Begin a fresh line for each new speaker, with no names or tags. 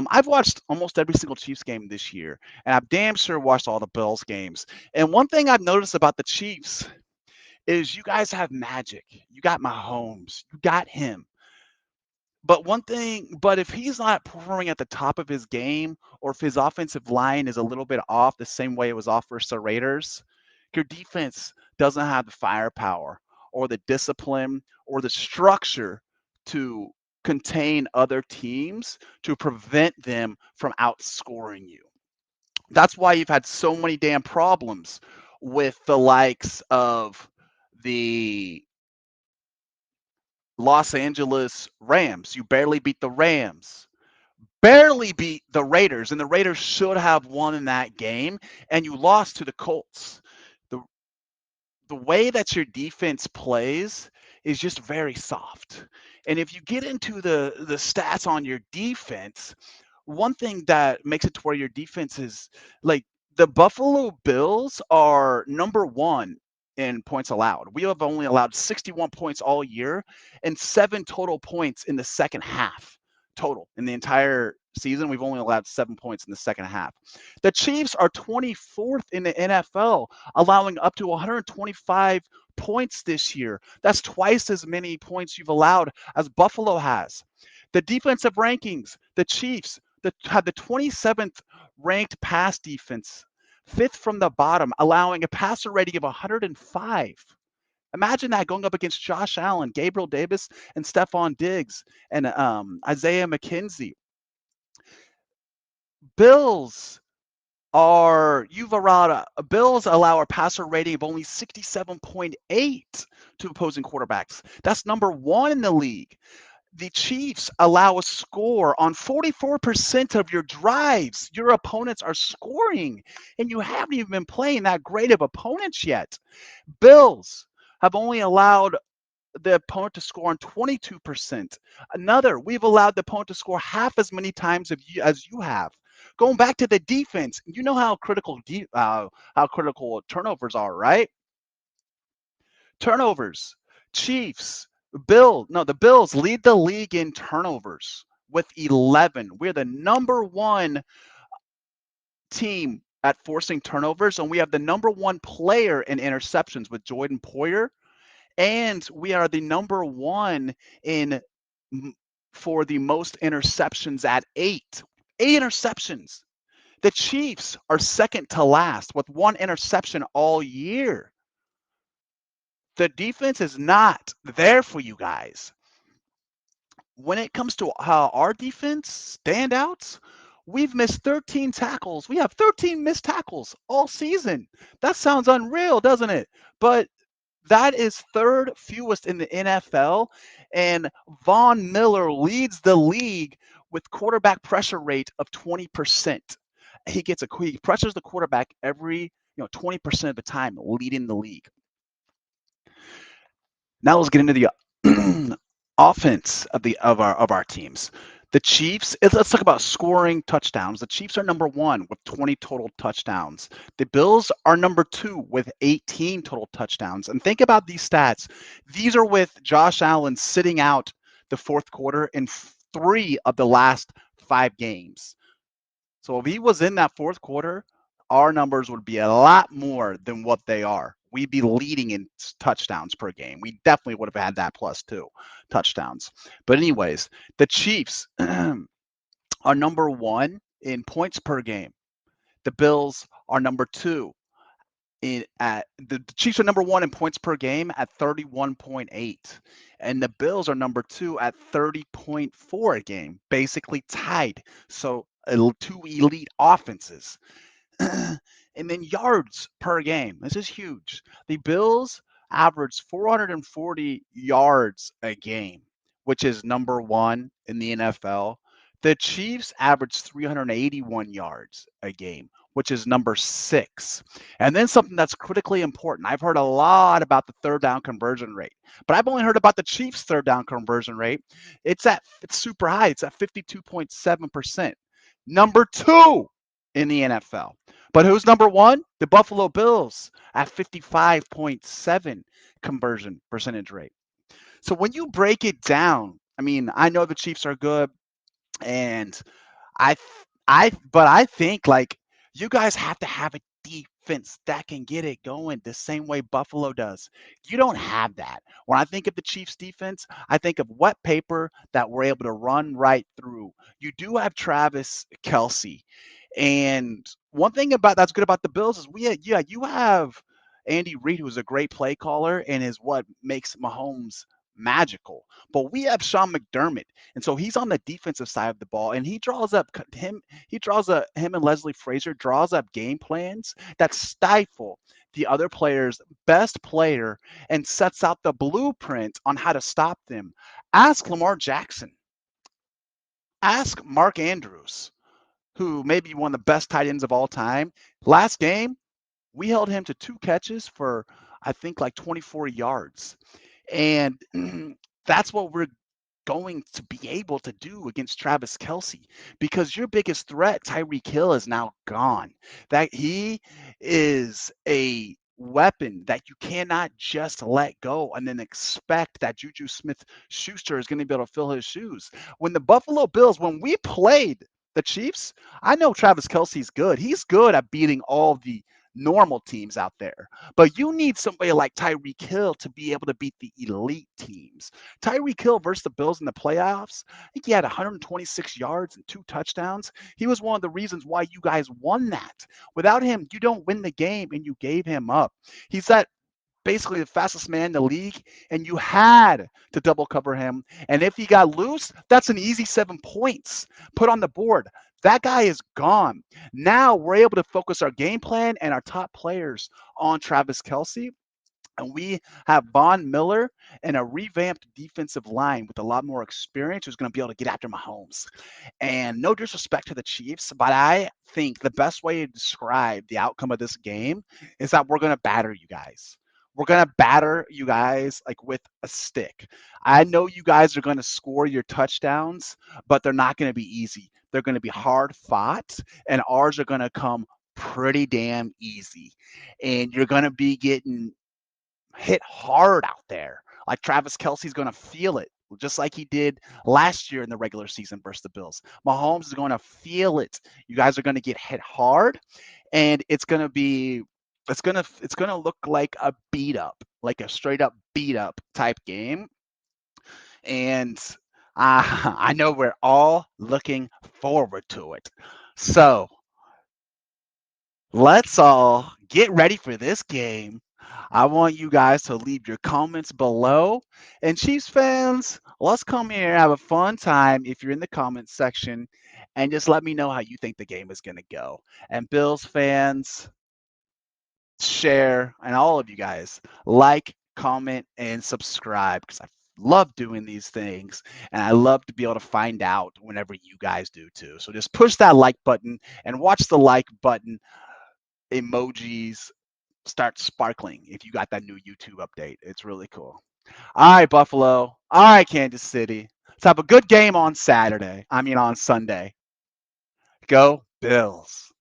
I've watched almost every single Chiefs game this year, and I've damn sure watched all the Bills games. And one thing I've noticed about the Chiefs is you guys have magic. You got Mahomes, you got him. But if he's not performing at the top of his game, or if his offensive line is a little bit off the same way it was off versus the Raiders, your defense doesn't have the firepower or the discipline or the structure to contain other teams to prevent them from outscoring you. That's why you've had so many damn problems with the likes of the Los Angeles Rams. You barely beat the Rams, barely beat the Raiders, and the Raiders should have won in that game, and you lost to the Colts. The the way that your defense plays is just very soft. And if you get into the stats on your defense, one thing that makes it to where your defense is like the Buffalo Bills are number one in points allowed. We have only allowed 61 points all year and 7 total points in the second half. Total in the entire season, we've only allowed 7 points in the second half. The Chiefs are 24th in the NFL, allowing up to 125 points this year. That's twice as many points you've allowed as Buffalo has. The defensive rankings, the Chiefs had the 27th ranked pass defense, fifth from the bottom, allowing a passer rating of 105. Imagine that going up against Josh Allen, Gabriel Davis, and Stefon Diggs, and Isaiah McKenzie. Bills Bills allow a passer rating of only 67.8 to opposing quarterbacks. That's number one in the league. The Chiefs allow a score on 44% of your drives. Your opponents are scoring, and you haven't even been playing that great of opponents yet. Bills have only allowed the opponent to score on 22%. We've allowed the opponent to score half as many times as you have. Going back to the defense, you know how critical turnovers are, right? Turnovers. Chiefs, the Bills lead the league in turnovers with 11. We're the number one team at forcing turnovers, and we have the number one player in interceptions with Jordan Poyer, and we are the number one in for the most interceptions at 8. 8 interceptions. The Chiefs are second to last with 1 interception all year. The defense is not there for you guys. When it comes to how our defense standouts, we've missed 13 tackles. We have 13 missed tackles all season. That sounds unreal, doesn't it? But that is third fewest in the NFL, and Von Miller leads the league with quarterback pressure rate of 20%. He pressures the quarterback every 20% of the time, leading the league. Now let's get into the offense of our teams. The Chiefs, let's talk about scoring touchdowns. The Chiefs are number one with 20 total touchdowns. The Bills are number two with 18 total touchdowns. And think about these stats. These are with Josh Allen sitting out the fourth quarter in 3 of the last 5 games. So if he was in that fourth quarter, our numbers would be a lot more than what they are. We'd be leading in touchdowns per game. We definitely would have had that plus 2 touchdowns. But anyways, the Chiefs are number 1 in points per game. The Bills are number 2 the Chiefs are number 1 in points per game at 31.8, and the Bills are number 2 at 30.4 a game, basically tied. So 2 elite offenses. And then yards per game. This is huge. The Bills average 440 yards a game, which is number 1 in the NFL. The Chiefs average 381 yards a game, which is number 6. And then something that's critically important. I've heard a lot about the third down conversion rate, but I've only heard about the Chiefs' third down conversion rate. It's super high. It's at 52.7%. Number 2 in the NFL. But who's number 1? The Buffalo Bills at 55.7 conversion percentage rate. So when you break it down, I mean, I know the Chiefs are good, and but I think like you guys have to have a defense that can get it going the same way Buffalo does. You don't have that. When I think of the Chiefs defense, I think of wet paper that we're able to run right through. You do have Travis Kelsey. And one thing about that's good about the Bills is yeah, you have Andy Reid, who's a great play caller and is what makes Mahomes magical. But we have Sean McDermott, and so he's on the defensive side of the ball, and him and Leslie Frazier draws up game plans that stifle the other player's best player and sets out the blueprint on how to stop them. Ask Lamar Jackson, ask Mark Andrews, who may be one of the best tight ends of all time. Last game, we held him to 2 catches for I think like 24 yards. And that's what we're going to be able to do against Travis Kelsey because your biggest threat, Tyreek Hill, is now gone. That he is a weapon that you cannot just let go and then expect that Juju Smith Schuster is going to be able to fill his shoes. When the Buffalo Bills, when we played the Chiefs, I know Travis Kelsey's good. He's good at beating all the normal teams out there. But you need somebody like Tyreek Hill to be able to beat the elite teams. Tyreek Hill versus the Bills in the playoffs, I think he had 126 yards and 2 touchdowns. He was one of the reasons why you guys won that. Without him, you don't win the game, and you gave him up. He's that basically the fastest man in the league, and you had to double cover him. And if he got loose, that's an easy 7 points put on the board. That guy is gone. Now we're able to focus our game plan and our top players on Travis Kelsey. And we have Von Miller and a revamped defensive line with a lot more experience who's going to be able to get after Mahomes. And no disrespect to the Chiefs, but I think the best way to describe the outcome of this game is that we're going to batter you guys. We're going to batter you guys like with a stick. I know you guys are going to score your touchdowns, but they're not going to be easy. They're going to be hard fought, and ours are going to come pretty damn easy. And you're going to be getting hit hard out there. Like Travis Kelsey's going to feel it, just like he did last year in the regular season versus the Bills. Mahomes is going to feel it. You guys are going to get hit hard, and it's gonna look like a beat up, like a straight up beat up type game. And I know we're all looking forward to it. So let's all get ready for this game. I want you guys to leave your comments below. And Chiefs fans, let's come here and have a fun time if you're in the comments section and just let me know how you think the game is going to go. And Bills fans, share, and all of you guys, like, comment, and subscribe because I love doing these things and I love to be able to find out whenever you guys do too. So just push that like button and watch the like button emojis start sparkling if you got that new YouTube update. It's really cool. All right, Buffalo. All right, Kansas City. Let's have a good game on Saturday. I mean, on Sunday. Go Bills.